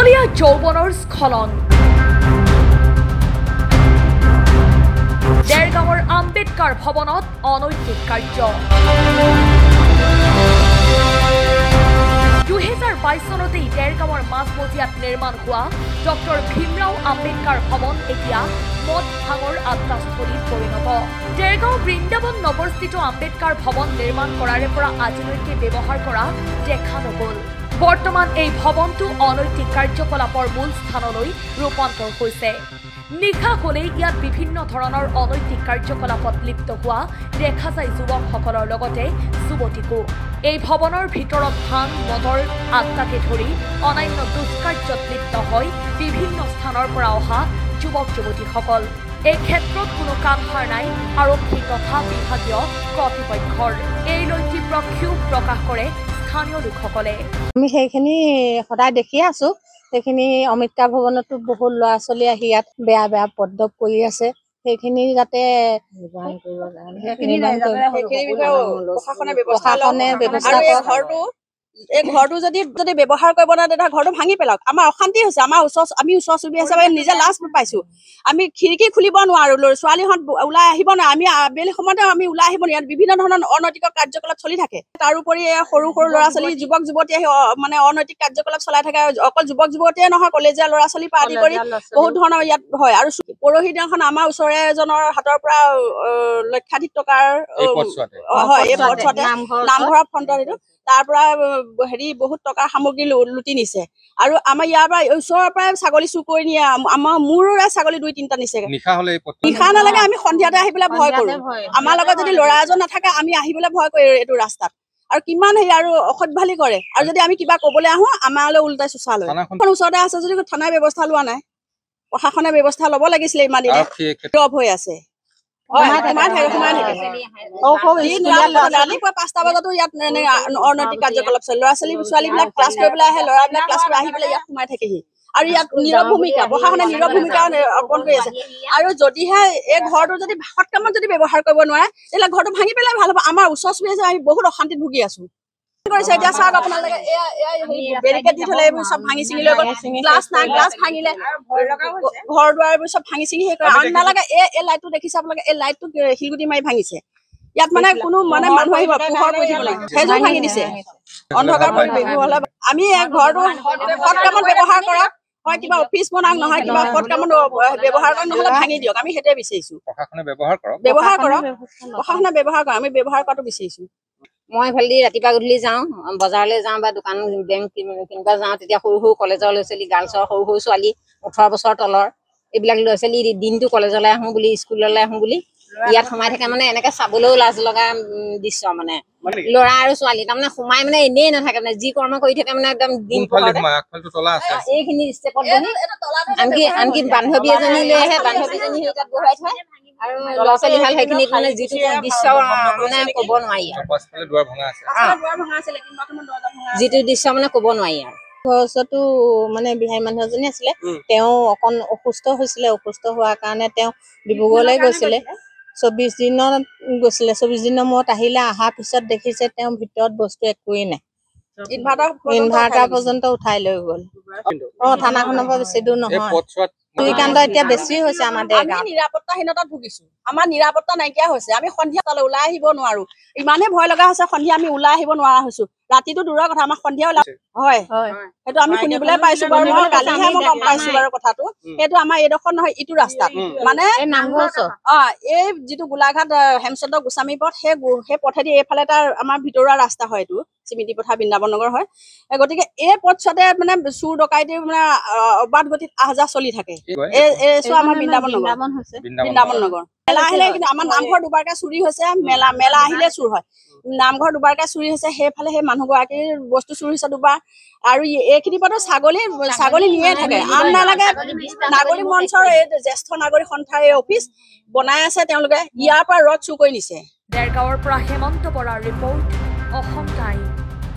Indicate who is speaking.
Speaker 1: কুমলীয়া যৌৱনৰ স্খলন দেৰগাঁৱৰ আম্বেদকাৰ ভৱনত অনৈতিক কাৰ্য 2022 চনতেই দেৰগাঁৱৰ মাজমজিয়াত নিৰ্মাণ হোৱা ডক্টৰ ভীমৰাও আম্বেদকাৰ ভৱন এতিয়া মদ ভাঙৰ আড্ডাস্থলীত পৰিণত দেৰগাঁও বৃন্দাবন নগৰস্থিত আম্বেদকাৰ ভৱন নিৰ্মাণ কৰাৰে পৰা আজিলৈকে ব্যৱহাৰ কৰা দেখা নগ'ল বৰ্তমান এই ভৱনটো অনৈতিক কাৰ্যকলাপৰ মূল স্থানলৈ ৰূপান্তৰ হৈছে নিশা হলেই ইয়াত বিভিন্ন ধৰণৰ অনৈতিক কাৰ্যকলাপত লিপ্ত হোৱা দেখা যায় যুৱকসকলৰ লগতে যুৱতীকো এই ভৱনৰ ভিতৰত ভাং মদৰ আড্ডাকে ধৰি অনান্য দুষ্কাৰ্যত লিপ্ত হয় বিভিন্ন স্থানৰ পৰা অহা যুৱক যুৱতীসকল এই ক্ষেত্ৰত কোনো কামসাৰ নাই আৰক্ষী তথা বিভাগীয় কৰ্তৃপক্ষৰ এই লৈ তীব্ৰ ক্ষোভ প্ৰকাশ কৰে স্থানীয় লোকসকলে
Speaker 2: আমি সেইখিনি সদায় দেখি আছো সেইখিনি অম্বেদকাৰ ভৱনতো বহুত ল'ৰা ছোৱালী আহি ইয়াত বেয়া বেয়া পদ্ৰৱ কৰি আছে সেইখিনি যাতে প্ৰশাসনে ব্যৱস্থা
Speaker 3: এই ঘৰটো যদি ব্যৱহাৰ কৰিব না তেতিয়া ঘৰটো ভাঙি পেলাওক আমাৰ অশান্তি হৈছে আমাৰ আমি ওচৰ চুবুৰীয়া হিচাপে নিজে লাজ পাইছো আমি খিৰিকী খুলিব নোৱাৰো ছোৱালীহঁত ওলাই আহিব নোৱাৰে আমি আবেলি সময়তে আমি ওলাই আহিব নোৱাৰো ইয়াত বিভিন্ন ধৰণৰ অনৈতিক কাৰ্যকলাপ চলি থাকে তাৰোপৰি সৰু সৰু ল'ৰা ছোৱালী যুৱক যুৱতী আহি মানে অনৈতিক কাৰ্যকলাপ চলাই থাকে অকল যুৱক যুৱতীয়ে নহয় কলেজীয়া ল'ৰা ছোৱালী পৰা আদি কৰি বহুত ধৰণৰ ইয়াত হয় আৰু পৰহি দিনাখন আমাৰ ওচৰে এজনৰ হাতৰ পৰা লক্ষাধিক টকাৰ হয় এই বছৰতে নামঘৰৰ ফ্ৰণ্টত এইটো তাৰ পৰা হেৰি বহুত টকাৰ সামগ্ৰী লুটি নিছে আৰু আমাৰ ইয়াৰ পৰা ওচৰৰ পৰা ছাগলী চুৰ কৰি নিয়ে আমাৰ মোৰে ছাগলী 2-3টা নিছে নিশা নালাগে আমি সন্ধিয়াতে আহি পেলাই ভয় কৰো আমাৰ লগত যদি ল'ৰা এজন নাথাকে আমি আহিবলৈ ভয় কৰো এইটো ৰাস্তাত আৰু কিমান হেৰি আৰু অসভ্যালি কৰে আৰু যদি আমি কিবা ক'বলৈ আহো আমালৈ উল্টাই চোচা লয় ওচৰতে আছে যদি থানাৰ ব্যৱস্থা লোৱা নাই প্ৰশাসনে ব্যৱস্থা ল'ব লাগিছিলে ইমান দিনে ড্ৰপ হৈ আছে ৰাতিপুৱা 5টা বজাতো ইয়াত অনৈতিক কাৰ্যকলাপ চলে ল'ৰা ছোৱালীবিলাক ক্লাছ কৰিবলৈ আহে ল'ৰাবিলাক ক্লাছ কৰি আহি পেলাই ইয়াত সোমাই থাকেহি আৰু ইয়াত নীৰৱ ভূমিকা প্ৰশাসনে নীৰৱ ভূমিকা অৰ্পণ কৰি আছে আৰু যদিহে এই ঘৰটো যদি সৎ কামত যদি ব্যৱহাৰ কৰিব নোৱাৰে তেতিয়াহ'লে ঘৰটো ভাঙি পেলাই ভাল হ'ব আমাৰ ওচৰ চুবুৰীয়া আমি বহুত অশান্তিত ভুগি আছো কৰিছে এতিয়া চাওক আপোনালোকে বেৰিকেড দি থলে এইবোৰ চব ভাঙি চিঙি লৈ গ'ল গ্লাছ নাই গ্লাছ ভাঙিলে ঘৰ দুৱাৰ এইবোৰ চব ভাঙি চিঙি সেই কৰে আৰু নালাগে এই লাইটটো দেখিছে আপোনালোকে এই লাইটটো শিলগুটি মাৰি ভাঙিছে ইয়াত মানে কোনো মানে মানুহ আহিব পোহৰ কৰি দিব লাগে সেইযোৰ ভাঙি দিছে অন্ধকাৰ পৰিৱেশ হ'লে আমি ঘৰটো সৎ কামত ব্যৱহাৰ কৰক হয় কিবা অফিচ বনাওক নহয় কিবা সৎ কামত ব্যৱহাৰ কৰক নহ'লে ভাঙি দিয়ক আমি সেইটোৱে বিচাৰিছো প্ৰশাসনে ব্যৱহাৰ কৰক প্ৰশাসনে ব্যৱহাৰ কৰক আমি ব্যৱহাৰ কৰাটো বিচাৰিছো
Speaker 4: মই ভালদি ৰাতিপুৱা গধূলি যাওঁ বজাৰলৈ যাওঁ বা দোকান বেংক কিনিবা যাওঁ তেতিয়া সৰু সৰু কলেজৰ ল'ৰা ছোৱালী গাৰ্লছৰ সৰু সৰু ছোৱালী 18 বছৰ তলৰ এইবিলাক ল'ৰা ছোৱালী দিনটো কলেজলৈ আহোঁ বুলি স্কুললৈ আহোঁ বুলি ইয়াত সোমাই থাকে মানে এনেকৈ চাবলৈও লাজ লগা দৃশ্য মানে ল'ৰা আৰু ছোৱালী তাৰমানে সোমাই মানে এনেই নাথাকে মানে যি কৰ্ম কৰি থাকে মানে একদম দিন এইখিনি ষ্টেপত আনকি বান্ধৱী এজনী লৈ আহে বান্ধৱীজনী সেই তাত বহাই থয় আৰু ল'ৰা ছোৱালী ভাল সেইখিনিত মানে যিটো দৃশ্য মানে ক'ব নোৱাৰি যিটো দৃশ্য মানে ক'ব নোৱাৰি আৰু
Speaker 2: ঘৰৰ ওচৰতো মানে বিহাৰী মানুহ এজনী আছিলে তেওঁ অকণ অসুস্থ হৈছিলে অসুস্থ হোৱাৰ কাৰণে তেওঁ ডিব্ৰুগড়লৈ গৈছিলে 24 দিনত গৈছিলে 24 দিনৰ মূৰত আহিলে অহাৰ পিছত দেখিছে তেওঁ ভিতৰত বস্তু একোৱেই নাই ইনভাৰ্টাৰ পৰ্যন্ত উঠাই লৈ গ'ল থানাখনৰ পৰা বেছি দূৰ নহয় কাণ্ড এতিয়া বেছি হৈছে আমাৰ দেৰগাঁৱত
Speaker 3: নিৰাপত্তাহীনতাত ভুগিছো আমাৰ নিৰাপত্তা নাইকিয়া হৈছে আমি সন্ধিয়া তালৈ ওলাই আহিব নোৱাৰো ইমানেই ভয় লগা হৈছে সন্ধিয়া আমি ওলাই আহিব নোৱাৰা হৈছো ৰাতিটো দূৰৰ কথা আমাৰ সন্ধিয়া হয় সেইটো আমি শুনিবলৈ পাইছো বাৰু মই কালিহে মই গম পাইছো বাৰু কথাটো সেইটো আমাৰ এইডোখৰ নহয় ইটো ৰাস্তাত মানে এই যিটো গোলাঘাট হেমচন্দ্ৰ গোস্বামী পথ সেই পথেদি এইফালে তাৰ আমাৰ ভিতৰুৱা ৰাস্তা হয় এইটো স্মৃতি পথাৰ বৃন্দাবন নগৰ হয় গতিকে এই পথছোৱাতে মানে চুৰ ডকাইতি মানে অবাধ গতিত আহ যাহ চলি থাকে আমাৰ বৃন্দাবন নগৰ মেলা আহিলে কিন্তু আমাৰ নামঘৰ দুবাৰকে চুৰি হৈছে মেলা আহিলে চুৰ হয় নামঘৰ দুবাৰকে চুৰি হৈছে সেইফালে সেই মানুহগৰাকীৰ বস্তু চুৰি হৈছে দুবাৰ আৰু এইখিনি পথত ছাগলী নিয়ে থাকে আন নালাগে নাগৰিক মঞ্চৰ এই জ্যেষ্ঠ নাগৰিক সন্থাৰ এই অফিচ বনাই আছে তেওঁলোকে ইয়াৰ পৰা ৰদ চুৰ কৰি নিছে
Speaker 1: দেৰগাঁৱৰ পৰা হেমন্ত বৰাৰ ৰিপৰ্ট অসম